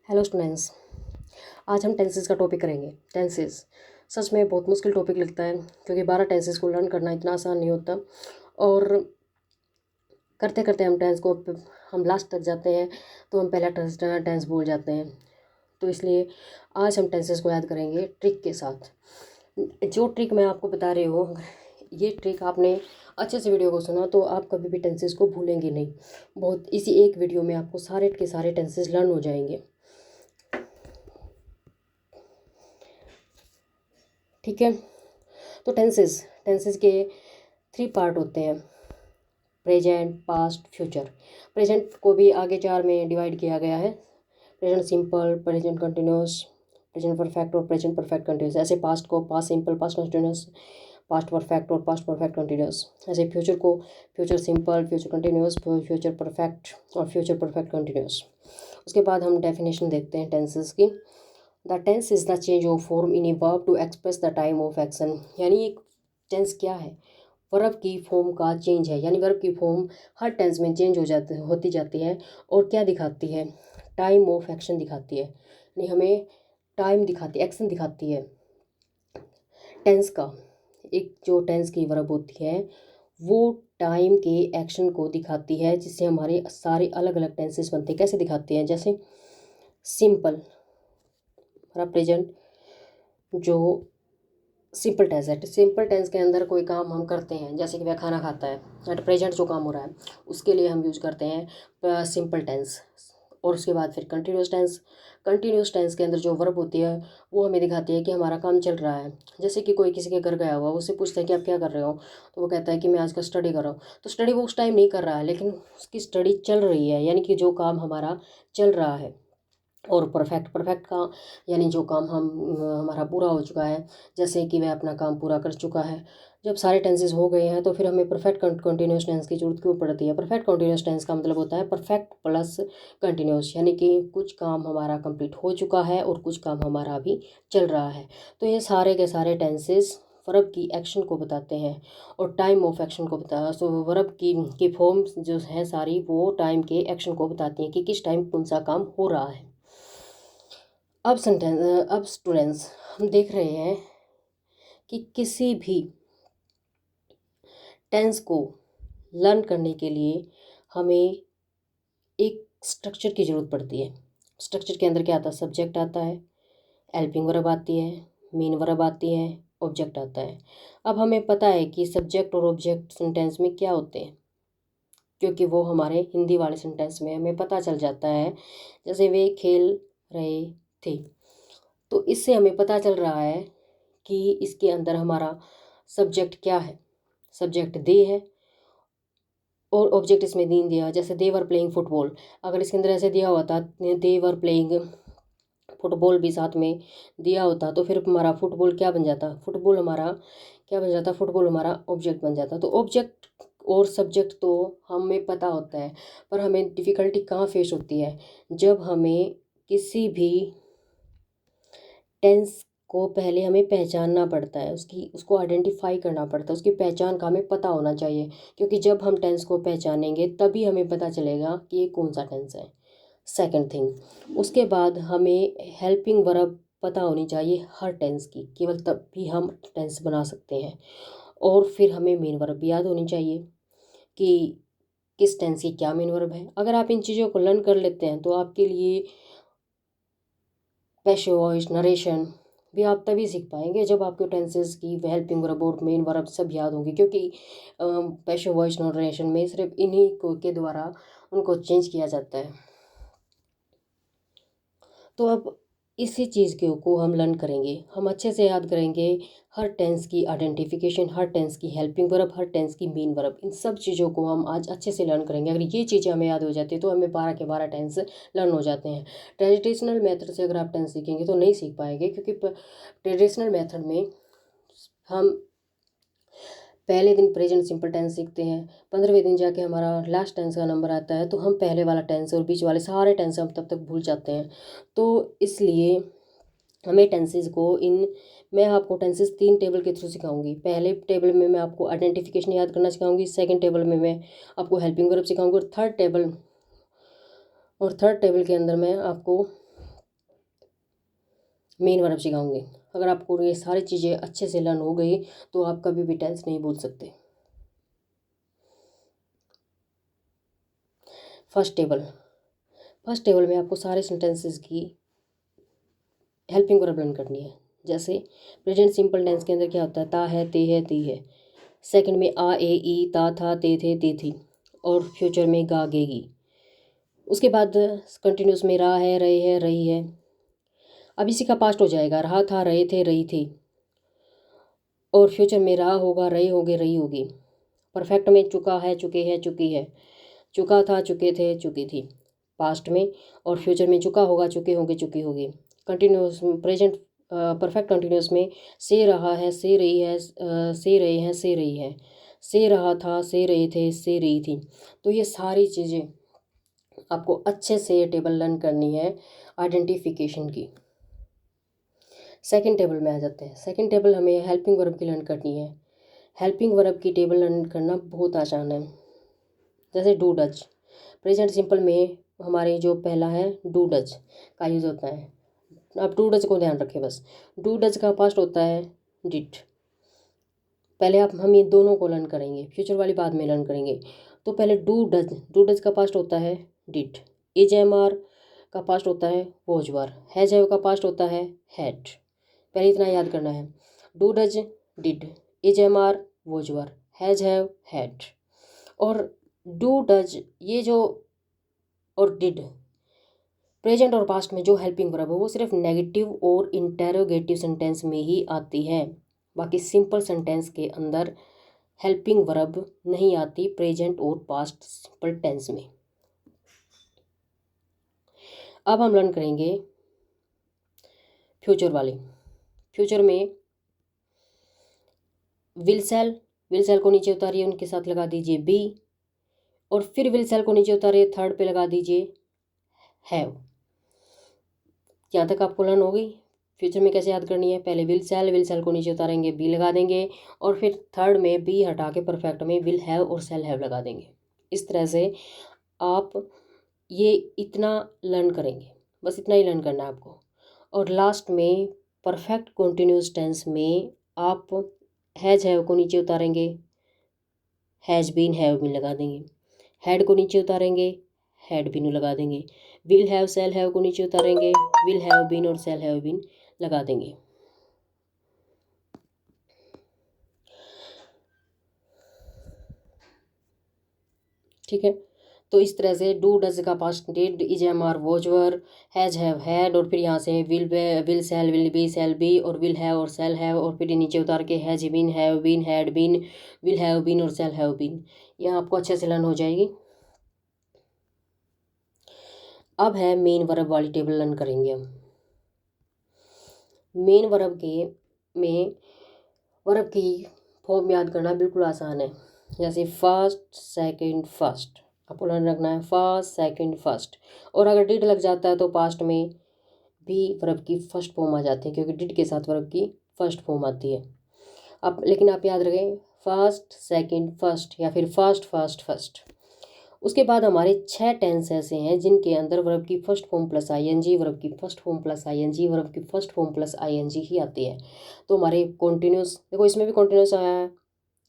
Hello students. आज हम tenses का टॉपिक करेंगे। टेंसेस सच में बहुत मुश्किल टॉपिक लगता है क्योंकि 12 टेंसेस को लर्न करना इतना आसान नहीं होता और करते करते हम लास्ट तक जाते हैं तो हम पहला टेंस भूल जाते हैं। तो इसलिए आज हम टेंसेस को याद करेंगे ट्रिक के साथ। जो ट्रिक मैं आपको बता रही हूँ, ये ट्रिक आपने अच्छे से वीडियो को सुना तो आप कभी भी टेंसेस को भूलेंगे नहीं। बहुत इसी एक वीडियो में आपको सारे के सारे टेंसेस लर्न हो जाएंगे। ठीक है, तो टेंसेस के 3 पार्ट होते हैं: प्रेजेंट, पास्ट, फ्यूचर। प्रेजेंट को भी आगे 4 में डिवाइड किया गया है: present simple, present continuous, present perfect और प्रेजेंट परफेक्ट कंटिन्यूस। ऐसे पास्ट को past simple, past continuous, past perfect और पास्ट परफेक्ट कंटिन्यूस। ऐसे फ्यूचर को future simple, future continuous, future perfect और फ्यूचर परफेक्ट कंटिन्यूस। उसके बाद हम डेफिनेशन देखते हैं टेंसेस की। The tense is the change of form in a verb to express the time of action. यानी एक टेंस क्या है? वर्ब की फॉर्म का चेंज है, यानी वर्ब की फॉर्म हर टेंस में चेंज होती जाती है और क्या दिखाती है? टाइम ऑफ एक्शन दिखाती है, यानी हमें टाइम दिखाती है, एक्शन दिखाती है। टेंस का एक जो टेंस की वर्ब होती है वो टाइम के एक्शन को दिखाती है, जिससे हमारे सारे अलग अलग टेंसेस बनते हैं। कैसे दिखाती है? जैसे सिंपल हमारा प्रेजेंट जो सिंपल टेंस है, सिंपल टेंस के अंदर कोई काम हम करते हैं, जैसे कि वह खाना खाता है, बट प्रेजेंट जो काम हो रहा है उसके लिए हम यूज करते हैं सिंपल टेंस। और उसके बाद फिर कंटिन्यूस टेंस के अंदर जो वर्ब होती है वो हमें दिखाती है कि हमारा काम चल रहा है। जैसे कि कोई किसी के घर गया हुआ, उससे पूछता है कि आप क्या कर रहे हो, तो वो कहता है कि मैं आजकल स्टडी कर रहा हूँ। तो स्टडी वो उस टाइम नहीं कर रहा है, लेकिन उसकी स्टडी चल रही है, यानी कि जो काम हमारा चल रहा है। और परफेक्ट का यानी जो काम हमारा पूरा हो चुका है, जैसे कि वह अपना काम पूरा कर चुका है। जब सारे टेंसेस हो गए हैं तो फिर हमें परफेक्ट कंटिन्यूस टेंस की जरूरत क्यों पड़ती है? परफेक्ट कंटिन्यूस टेंस का मतलब होता है परफेक्ट प्लस कंटिन्यूस, यानी कि कुछ काम हमारा कंप्लीट हो चुका है और कुछ काम हमारा अभी चल रहा है। तो ये सारे के सारे टेंसेस वर्ब की एक्शन को बताते हैं और टाइम ऑफ एक्शन को बताया। सो वर्ब की फॉर्म जो है सारी वो टाइम के एक्शन को बताती हैं कि किस टाइम कौन सा काम हो रहा है। अब स्टूडेंट्स हम देख रहे हैं कि किसी भी टेंस को लर्न करने के लिए हमें एक स्ट्रक्चर की ज़रूरत पड़ती है। स्ट्रक्चर के अंदर क्या आता है? सब्जेक्ट आता है, हेल्पिंग वर्ब आती है, मेन वर्ब आती है, ऑब्जेक्ट आता है। अब हमें पता है कि सब्जेक्ट और ऑब्जेक्ट सेंटेंस में क्या होते हैं, क्योंकि वो हमारे हिंदी वाले सेंटेंस में हमें पता चल जाता है। जैसे वे खेल रहे थे, तो इससे हमें पता चल रहा है कि इसके अंदर हमारा सब्जेक्ट क्या है? सब्जेक्ट दे है और ऑब्जेक्ट इसमें दीन दिया। जैसे दे वर प्लेइंग फुटबॉल, अगर इसके अंदर ऐसे दिया होता दे वर प्लेइंग फुटबॉल भी साथ में दिया होता तो फिर हमारा फुटबॉल क्या बन जाता? फुटबॉल हमारा क्या बन जाता? फुटबॉल हमारा ऑब्जेक्ट बन जाता। तो ऑब्जेक्ट और सब्जेक्ट तो हमें पता होता है, पर हमें डिफ़िकल्टी कहाँ फेस होती है? जब हमें किसी भी टेंस को पहले हमें पहचानना पड़ता है, उसको आइडेंटिफाई करना पड़ता है, उसकी पहचान का हमें पता होना चाहिए। क्योंकि जब हम टेंस को पहचानेंगे तभी हमें पता चलेगा कि ये कौन सा टेंस है। सेकंड थिंग, उसके बाद हमें हेल्पिंग वर्ब पता होनी चाहिए हर टेंस की, केवल तब भी हम टेंस बना सकते हैं। और फिर हमें मेन वर्ब भी याद होनी चाहिए कि किस टेंस की क्या मेन वर्ब है। अगर आप इन चीज़ों को लर्न कर लेते हैं तो आपके लिए पैसिव वॉइस, नरेशन भी आप तभी सीख पाएंगे जब आपके टेंसेस की हेल्पिंग वर्ब और मेन वर्ब सब याद होंगे। क्योंकि पैसिव वॉइस नरेशन में सिर्फ इन्हीं को के द्वारा उनको चेंज किया जाता है। तो अब इसी चीज़ को हम लर्न करेंगे, हम अच्छे से याद करेंगे हर टेंस की आइडेंटिफिकेशन, हर टेंस की हेल्पिंग वर्ब, हर टेंस की मेन वर्ब। इन सब चीज़ों को हम आज अच्छे से लर्न करेंगे। अगर ये चीज़ें हमें याद हो जाती है तो हमें 12 के 12 टेंस लर्न हो जाते हैं। ट्रेडिशनल मेथड से अगर आप टेंस सीखेंगे तो नहीं सीख पाएंगे, क्योंकि ट्रेडिशनल मेथड में हम पहले दिन प्रेजेंट सिंपल टेंस सीखते हैं, 15वें दिन जाके हमारा लास्ट टेंस का नंबर आता है, तो हम पहले वाला टेंस और बीच वाले सारे टेंस हम तब तक भूल जाते हैं। तो इसलिए हमें टेंसेस को मैं आपको टेंसेस 3 टेबल के थ्रू सिखाऊंगी। पहले टेबल में मैं आपको आइडेंटिफिकेशन याद करना सिखाऊंगी, सेकंड टेबल में मैं आपको हेल्पिंग वर्ब सिखाऊंगी और थर्ड टेबल के अंदर मैं आपको मेन वर्ब सिखाऊंगी। अगर आपको ये सारी चीज़ें अच्छे से लर्न हो गई तो आप कभी भी टेंस नहीं भूल सकते। फर्स्ट टेबल में आपको सारे सेंटेंसेस की हेल्पिंग वर्ब लर्न करनी है। जैसे प्रेजेंट सिंपल टेंस के अंदर क्या होता है, ता है, ते है, ती है। सेकंड में आ, ए, ई, ता, था, ते थे, ती थी। और फ्यूचर में गा, गेगी। उसके बाद कंटिन्यूस में रहा है, रहे है, रही है। अब इसी का पास्ट हो जाएगा, रहा था, रहे थे, रही थी। और फ्यूचर में रहा होगा, रहे होंगे, रही होगी। परफेक्ट में चुका है, चुके हैं, चुकी है। चुका था, चुके थे, चुकी थी पास्ट में। और फ्यूचर में चुका होगा, चुके होंगे, चुकी होगी। कंटिन्यूस प्रेजेंट परफेक्ट कंटिन्यूस में से रहा है, से रही है, से रहे हैं, से रही है। से रहा था, से रहे थे, से रही थी। तो ये सारी चीज़ें आपको अच्छे से ये टेबल लर्न करनी है आइडेंटिफिकेशन की। सेकंड टेबल में आ जाते हैं। सेकंड टेबल हमें हेल्पिंग वर्ब की लर्न करनी है। हेल्पिंग वर्ब की टेबल लर्न करना बहुत आसान है। जैसे डू डज, प्रेजेंट सिंपल में हमारे जो पहला है डू डज का यूज़ होता है। आप डू डज को ध्यान रखें बस। डू डज का पास्ट होता है डिड। पहले हम ये दोनों को लर्न करेंगे, फ्यूचर वाली बाद में लर्न करेंगे। तो पहले डू डज का पास्ट होता है डिड। इज एम आर का पास्ट होता है वॉज वर। हैज हैव का पास्ट होता है हैड। पहले इतना याद करना है। Do does did, is am are was were, has have had. और डू डज ये जो और डिड प्रेजेंट और पास्ट में जो हेल्पिंग वर्ब है वो सिर्फ नेगेटिव और इंटेरोगेटिव सेंटेंस में ही आती है। बाकी सिंपल सेंटेंस के अंदर हेल्पिंग वर्ब नहीं आती प्रेजेंट और पास्ट सिंपल टेंस में। अब हम लर्न करेंगे फ्यूचर वाली। फ्यूचर में विल सेल को नीचे उतारिए, उनके साथ लगा दीजिए बी। और फिर विल सेल को नीचे उतारिए, थर्ड पे लगा दीजिए हैव। यहाँ तक आपको लर्न हो गई। फ्यूचर में कैसे याद करनी है, पहले विल सेल को नीचे उतारेंगे, बी लगा देंगे। और फिर थर्ड में बी हटा के परफेक्ट में विल हैव और सेल हैव लगा देंगे। इस तरह से आप ये इतना लर्न करेंगे, बस इतना ही लर्न करना है आपको। और लास्ट में परफेक्ट कॉन्टिन्यूस टेंस में आप हैज हैव को नीचे उतारेंगे, हैज़ बीन हैव बीन लगा देंगे। हैड को नीचे उतारेंगे, हैड बीन लगा देंगे। विल हैव सेल हैव को नीचे उतारेंगे, विल हैव बीन और सेल हैव बीन लगा देंगे। ठीक है, तो इस तरह से डू डज का past did, is am are was were, has have had. और फिर यहाँ से will shall will be shall be, और विल हैव और सेल हैव। और फिर नीचे उतार के has been have been had been, will have been और सेल हैव बीन। यह आपको अच्छे से लर्न हो जाएगी। अब है मेन वर्ब वाली टेबल लर्न करेंगे हम। मेन वर्ब के में वर्ब की फॉर्म याद करना बिल्कुल आसान है। जैसे फर्स्ट सेकंड फर्स्ट, आपको लर्न रखना है फर्स्ट सेकंड फर्स्ट। और अगर डिड लग जाता है तो पास्ट में भी वर्ब की फर्स्ट फॉर्म आ जाती है, क्योंकि डिड के साथ वर्ब की फर्स्ट फॉर्म आती है। अब लेकिन आप याद रखें फर्स्ट सेकंड फर्स्ट या फिर फर्स्ट फर्स्ट फर्स्ट। उसके बाद हमारे 6 टेंस ऐसे हैं जिनके अंदर वर्ब की first form plus ING, verb की first form plus ING, verb की फर्स्ट फॉर्म प्लस आईएनजी ही आती है। तो हमारे कॉन्टिन्यूस, देखो इसमें भी कॉन्टिन्यूस आया है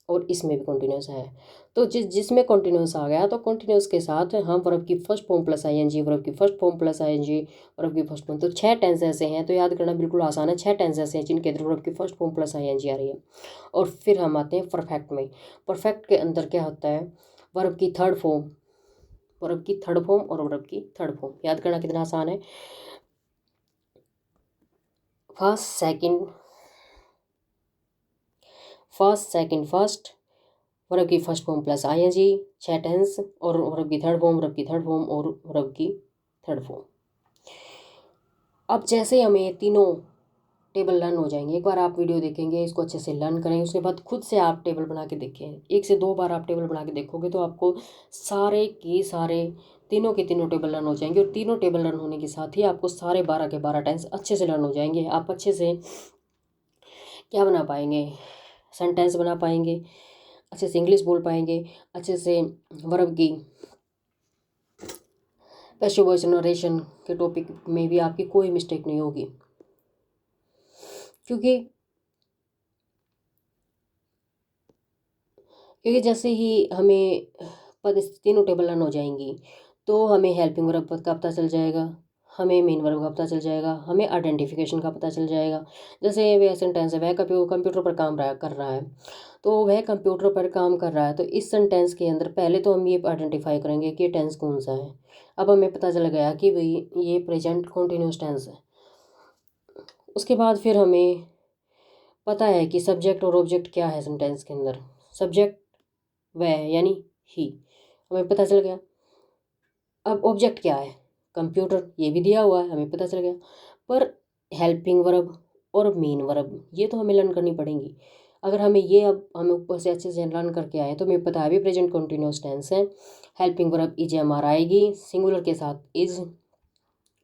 और इसमें भी कॉन्टिन्यूस आया है। तो जिसमें कॉन्टिन्यूस आ गया तो कॉन्टिन्यूस के साथ हम वर्ब की first form plus ING, verb की first form plus ING, verb की फर्स्ट फॉर्म। तो 6 टेंस ऐसे हैं, तो याद करना बिल्कुल आसान है। 6 टेंस ऐसे हैं जिनके अंदर वर्ब की फर्स्ट फॉर्म प्लस आईएनजी आ रही है। और फिर हम आते हैं परफेक्ट में। परफेक्ट के अंदर क्या होता है, वर्ब की थर्ड फॉर्म, वर्ब की थर्ड फॉर्म और वर्ब की थर्ड फॉर्म। याद करना कितना आसान है। फर्स्ट सेकंड फर्स्ट, वर्ब की first form plus ING, 6 tense. और वर्ब की थर्ड फॉर्म, वर्ब की थर्ड फॉर्म और वर्ब की थर्ड फॉर्म। अब जैसे हमें तीनों टेबल लर्न हो जाएंगे, एक बार आप वीडियो देखेंगे, इसको अच्छे से लर्न करेंगे, उसके बाद खुद से आप टेबल बना के देखें। 1 से 2 बार आप टेबल बना के देखोगे तो आपको सारे के सारे तीनों के तीनों टेबल लर्न हो जाएंगे। और तीनों टेबल लर्न होने के साथ ही आपको सारे 12 के 12 टेंस अच्छे से लर्न हो जाएंगे। आप अच्छे से क्या बना पाएंगे, सेंटेंस बना पाएंगे, अच्छे से इंग्लिश बोल पाएंगे, अच्छे से वर्ब की पैसिव वॉइस नरेशन के टॉपिक में भी आपकी कोई मिस्टेक नहीं होगी। क्योंकि जैसे ही हमें परिस्थिति नोटेबल रन हो जाएंगी तो हमें हेल्पिंग वर्ब का पता चल जाएगा, हमें मेन वर्ब का पता चल जाएगा, हमें आइडेंटिफिकेशन का पता चल जाएगा। जैसे वह सेंटेंस है, वह कंप्यूटर पर काम कर रहा है, तो वह कंप्यूटर पर काम कर रहा है, तो इस सेंटेंस के अंदर पहले तो हम ये आइडेंटिफाई करेंगे कि ये टेंस कौन सा है। अब हमें पता चल गया कि भाई ये प्रेजेंट कॉन्टिन्यूस टेंस है। उसके बाद फिर हमें पता है कि सब्जेक्ट और ऑब्जेक्ट क्या है सेंटेंस के अंदर। सब्जेक्ट वह है यानी ही, हमें पता चल गया। अब ऑब्जेक्ट क्या है, कंप्यूटर, ये भी दिया हुआ है, हमें पता चल गया। पर हेल्पिंग वर्ब और मेन वर्ब ये तो हमें लर्न करनी पड़ेंगी। अगर हमें ये अब हमें ऊपर से अच्छे से लर्न करके आए तो हमें पता है अभी प्रेजेंट कंटिन्यूस टेंस है, helping verb is am are आएगी, सिंगुलर के साथ इज,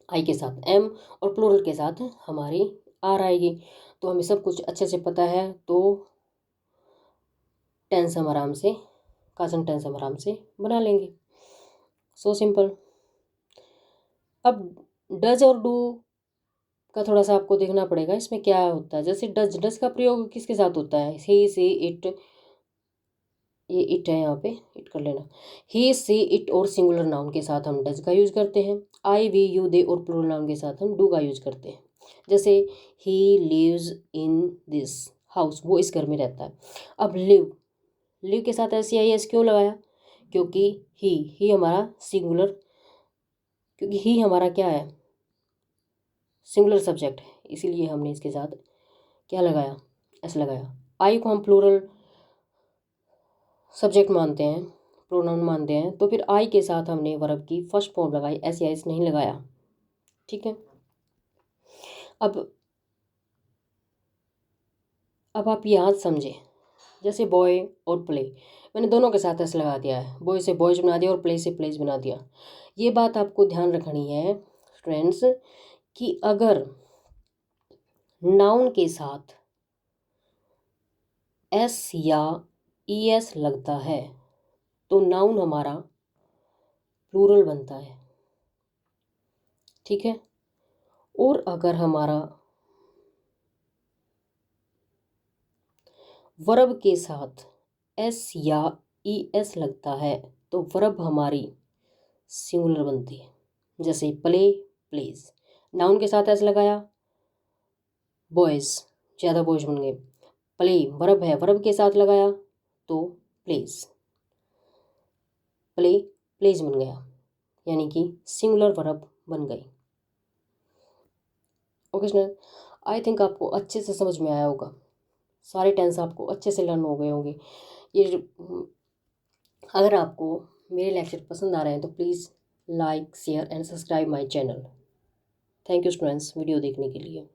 आई के साथ एम और प्लूरल के साथ हमारी आर आएगी। तो हमें सब कुछ अच्छे से पता है, तो टेंस हम आराम से, का सेंटेंस हम आराम से बना लेंगे। So simple. अब डज और डू का थोड़ा सा आपको देखना पड़ेगा, इसमें क्या होता है। जैसे डज, डज का प्रयोग किसके साथ होता है, ही सी इट, ये इट है यहाँ पे, इट कर लेना। ही सी इट और सिंगुलर नाउन के साथ हम डज का यूज करते हैं। आई वी यू दे और प्लूरल नाउन के साथ हम डू का यूज करते हैं। जैसे he lives in this house, वो इस घर में रहता है। अब लिव, लिव के साथ एस आई एस क्यों लगाया, क्योंकि ही हमारा सिंगुलर, क्योंकि ही हमारा क्या है, सिंगुलर सब्जेक्ट है, इसीलिए हमने इसके साथ क्या लगाया, एस लगाया। आई को हम प्लूरल सब्जेक्ट मानते हैं, प्रोनाउन मानते हैं, तो फिर आई के साथ हमने वर्ब की फर्स्ट फॉर्म लगाई, एस या एस नहीं लगाया। ठीक है। अब आप याद समझे, जैसे बॉय और प्ले, मैंने दोनों के साथ एस लगा दिया है, बॉय से बॉयज बना दिया और प्ले से प्लेस बना दिया। ये बात आपको ध्यान रखनी है फ्रेंड्स कि अगर नाउन के साथ एस या ई एस लगता है तो नाउन हमारा प्लूरल बनता है। ठीक है। और अगर हमारा वर्ब के साथ एस या ई एस लगता है तो वर्ब हमारी सिंगुलर बनती है। जैसे प्ले, प्लेज, नाउन के साथ एस लगाया, बॉयज, ज़्यादा बॉयज बन गए। प्ले वर्ब है, वर्ब के साथ लगाया तो प्लेज, प्ले प्लेज बन गया, यानी कि सिंगुलर वर्ब बन गई। ओके स्टूडेंट, आई थिंक आपको अच्छे से समझ में आया होगा, सारे टेंस आपको अच्छे से लर्न हो गए होंगे। ये अगर आपको मेरे लेक्चर पसंद आ रहे हैं तो please like, share and subscribe my channel. Thank you students video देखने के लिए।